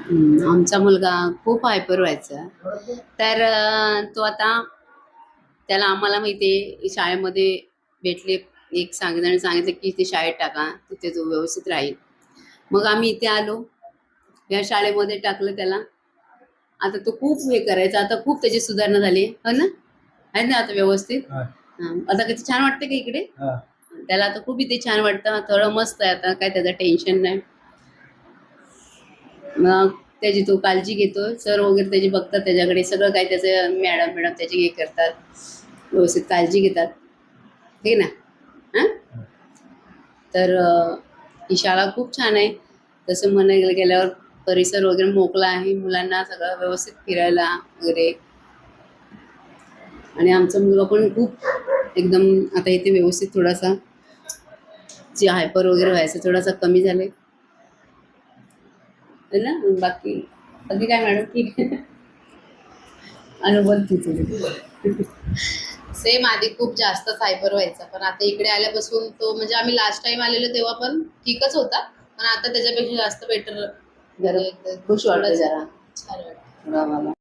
आमचा मुलगा खूप हायपर व्हायचा. तर तो आता त्याला आम्हाला माहिती आहे शाळेमध्ये भेटले. एक सांगितलं की ते शाळेत टाका, तिथे तो व्यवस्थित राहील. मग आम्ही इथे आलो, या शाळेमध्ये टाकलं त्याला. आता तो खूप हे करायचा, आता खूप त्याची सुधारणा झाली हो ना, आहे ना आता व्यवस्थित. आता किती छान वाटतं का इकडे. त्याला आता खूप इथे छान वाटतं, थोडं मस्त आहे आता, काय त्याचं टेन्शन नाही. मग त्याची तो काळजी घेतो, सर वगैरे त्याची बघतात त्याच्याकडे, सगळं काय त्याचं मॅडम त्याची हे करतात, व्यवस्थित काळजी घेतात, हे ना. हां, तर ही शाळा खूप छान आहे. तसं म्हणायला गेल्यावर परिसर वगैरे मोकळा आहे, मुलांना सगळं व्यवस्थित फिरायला वगैरे. आणि आमचा मुलगा पण खूप एकदम आता इथे व्यवस्थित थोडासा जे हायपर वगैरे व्हायचं थोडासा कमी झाले ना. बाकी बाकी काय मॅडम, ठीक आहे. अनुभव तिथे सेम आधी खूप जास्त हायपर व्हायचा, पण आता इकडे आल्यापासून तो म्हणजे आम्ही लास्ट टाइम आलेलो तेव्हा पण ठीकच होता, पण आता त्याच्यापेक्षा जास्त बेटर. जरा खुश वाटतं, जरा छान वाटतं.